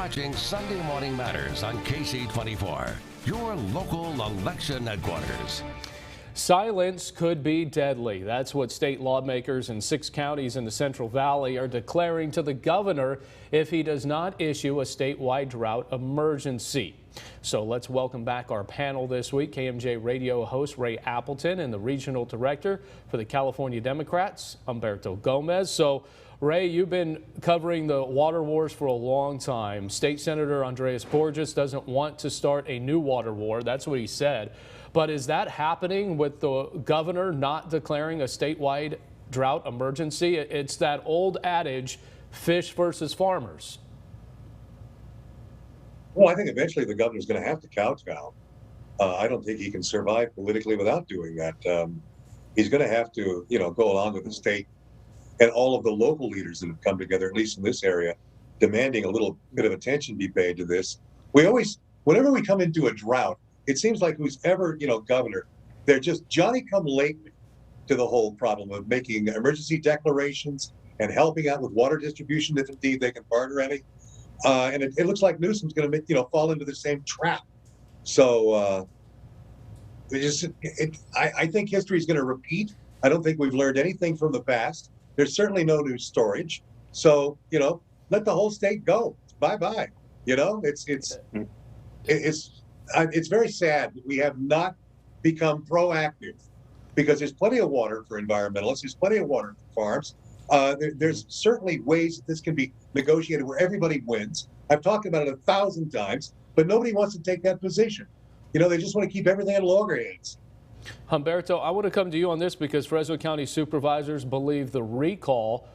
watching Sunday Morning Matters on KC24, your local election headquarters. Silence could be deadly. That's what state lawmakers in 6 counties in the Central Valley are declaring to the governor if he does not issue a statewide drought emergency. So let's welcome back our panel this week. KMJ radio host Ray Appleton and the regional director for the California Democrats, Humberto Gomez. So Ray, you've been covering the water wars for a long time. State Senator Andreas Borges doesn't want to start a new water war. That's what he said. But is that happening with the governor not declaring a statewide drought emergency? It's that old adage, fish versus farmers. Well, I think eventually the governor's going to have to kowtow. I don't think he can survive politically without doing that. He's going to have to, go along with the state and all of the local leaders that have come together, at least in this area, demanding a little bit of attention be paid to this. Whenever we come into a drought, it seems like who's ever, governor, they're just Johnny-come-lately to the whole problem of making emergency declarations and helping out with water distribution if indeed they can barter any. And it looks like Newsom's going to, fall into the same trap. So I think history is going to repeat. I don't think we've learned anything from the past. There's certainly no new storage. So, let the whole state go. Bye-bye. It's very sad that we have not become proactive because there's plenty of water for environmentalists. There's plenty of water for farms. There's certainly ways that this can be negotiated where everybody wins. I've talked about it 1,000 times, but nobody wants to take that position. They just want to keep everything in loggerheads. Humberto, I want to come to you on this because Fresno County supervisors believe the recall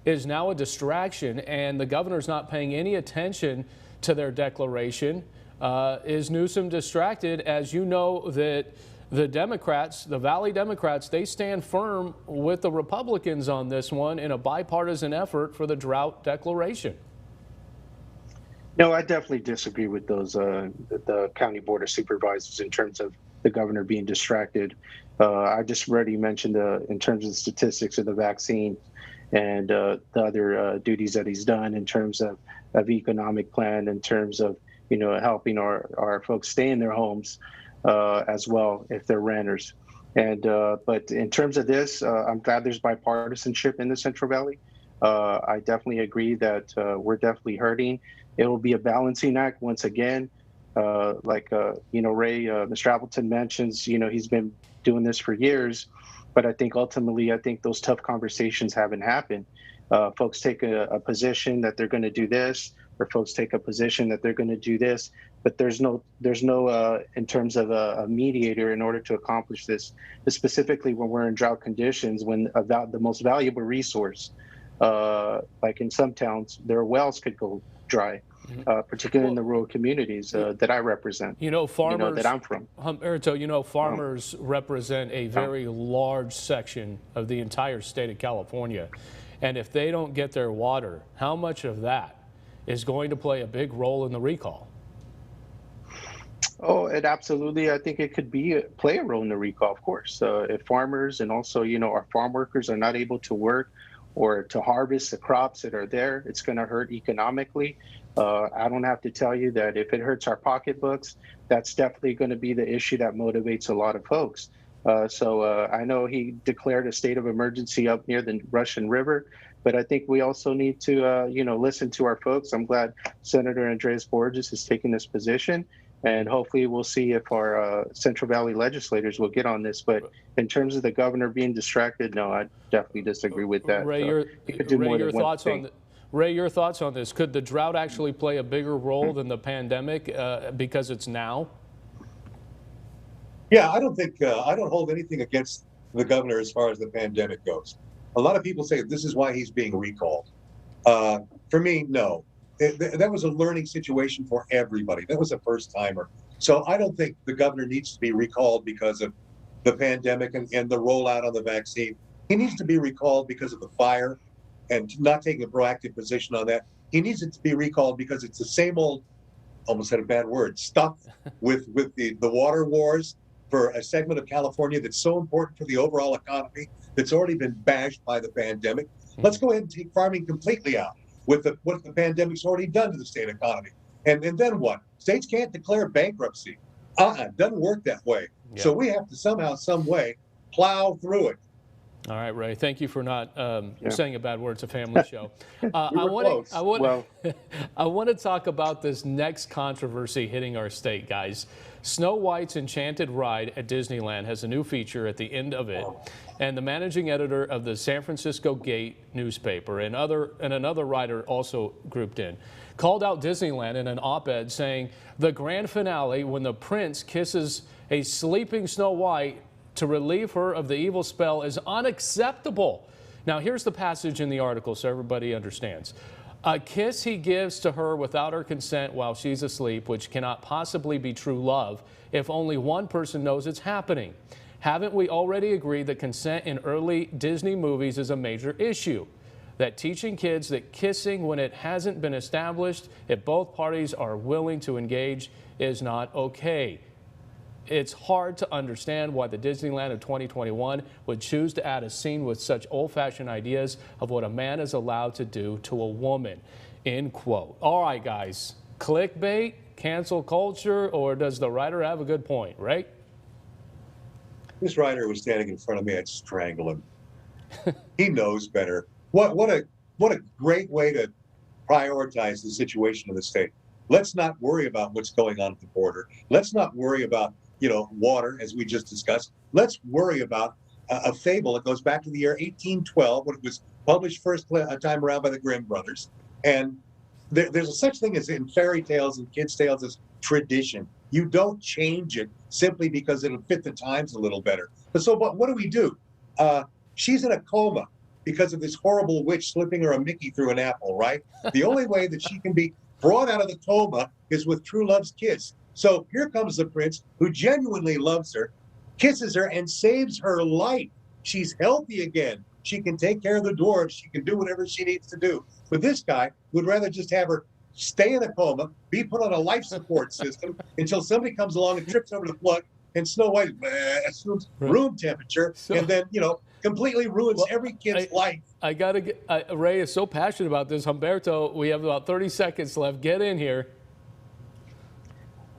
is now a distraction and the governor's not paying any attention to their declaration. Is Newsom distracted? As you know that the Democrats, the Valley Democrats, they stand firm with the Republicans on this one in a bipartisan effort for the drought declaration. No, I definitely disagree with those the county board of supervisors in terms of the governor being distracted. I just already mentioned in terms of the statistics of the vaccine and the other duties that he's done in terms of economic plan, in terms of helping our folks stay in their homes as well if they're renters. And but in terms of this, I'm glad there's bipartisanship in the Central Valley. I definitely agree that we're definitely hurting. It will be a balancing act once again. Ray, Mr. Appleton mentions, he's been doing this for years, but I think ultimately, those tough conversations haven't happened. Folks take a position that they're going to do this, or folks take a position that they're going to do this, but there's no in terms of a mediator in order to accomplish this, specifically when we're in drought conditions, when the most valuable resource, like in some towns, their wells could go dry. Particularly in the rural communities that I represent, farmers, that I'm from. Humberto, farmers represent a very large section of the entire state of California. And if they don't get their water, how much of that is going to play a big role in the recall? Oh, it absolutely. I think it could play a role in the recall, of course. If farmers and also, our farm workers are not able to work or to harvest the crops that are there, it's going to hurt economically. I don't have to tell you that if it hurts our pocketbooks, that's definitely going to be the issue that motivates a lot of folks. So I know he declared a state of emergency up near the Russian River, but I think we also need to, listen to our folks. I'm glad Senator Andreas Borges is taking this position, and hopefully we'll see if our Central Valley legislators will get on this. But in terms of the governor being distracted, no, I definitely disagree with that. Ray, Ray, your thoughts on this? Could the drought actually play a bigger role than the pandemic because it's now? Yeah, I don't hold anything against the governor as far as the pandemic goes. A lot of people say this is why he's being recalled. For me, no. That was a learning situation for everybody. That was a first timer. So I don't think the governor needs to be recalled because of the pandemic and the rollout of the vaccine. He needs to be recalled because of the fire and not taking a proactive position on that. He needs it to be recalled because it's the same old, almost said a bad word, stuff with the water wars for a segment of California that's so important for the overall economy, that's already been bashed by the pandemic. Let's go ahead and take farming completely out. with what the pandemic's already done to the state economy. And then what? States can't declare bankruptcy. Doesn't work that way. Yeah. So we have to somehow, some way, plow through it. All right, Ray. Thank you for not saying a bad word. It's a family show. I want to talk about this next controversy hitting our state, guys. Snow White's Enchanted Ride at Disneyland has a new feature at the end of it, and the managing editor of the San Francisco Gate newspaper and another writer also grouped in called out Disneyland in an op-ed saying the grand finale, when the prince kisses a sleeping Snow White to relieve her of the evil spell, is unacceptable. Now, here's the passage in the article so everybody understands. A kiss he gives to her without her consent while she's asleep, which cannot possibly be true love if only one person knows it's happening. Haven't we already agreed that consent in early Disney movies is a major issue? That teaching kids that kissing when it hasn't been established, if both parties are willing to engage, is not okay. It's hard to understand why the Disneyland of 2021 would choose to add a scene with such old-fashioned ideas of what a man is allowed to do to a woman, end quote. All right, guys, clickbait, cancel culture, or does the writer have a good point, right? This writer was standing in front of me, I'd strangle him. He knows better. What a great way to prioritize the situation of the state. Let's not worry about what's going on at the border. Let's not worry about water, as we just discussed. Let's worry about a fable that goes back to the year 1812, when it was published first time around by the Grimm brothers. And there's a such thing as in fairy tales and kids' tales as tradition. You don't change it simply because it'll fit the times a little better. But so what do we do? She's in a coma because of this horrible witch slipping her a Mickey through an apple, right? The only way that she can be brought out of the coma is with true love's kiss. So here comes the prince who genuinely loves her, kisses her, and saves her life. She's healthy again. She can take care of the dwarves. She can do whatever she needs to do. But this guy would rather just have her stay in a coma, be put on a life support system until somebody comes along and trips over the plug, and Snow White assumes room temperature, and then, completely ruins every kid's life. I got to get, Ray is so passionate about this. Humberto, we have about 30 seconds left. Get in here.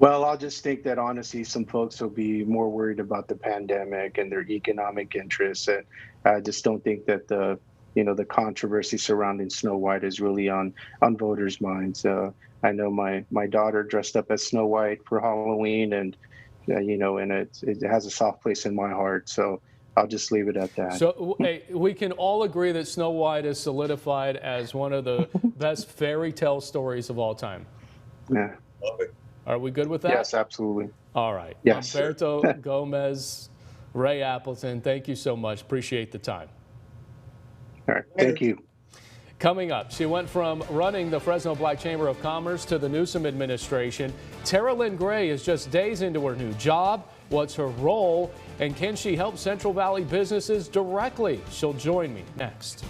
Well, I'll just think that honestly, some folks will be more worried about the pandemic and their economic interests. And I just don't think that the controversy surrounding Snow White is really on voters' minds. I know my daughter dressed up as Snow White for Halloween, and and it has a soft place in my heart. So I'll just leave it at that. So hey, we can all agree that Snow White is solidified as one of the best fairy tale stories of all time. Yeah. Love it. Are we good with that? Yes, absolutely. All right. Yes. Humberto Gomez, Ray Appleton, thank you so much. Appreciate the time. All right. Thank you. Coming up, she went from running the Fresno Black Chamber of Commerce to the Newsom administration. Tara Lynn Gray is just days into her new job. What's her role? And can she help Central Valley businesses directly? She'll join me next.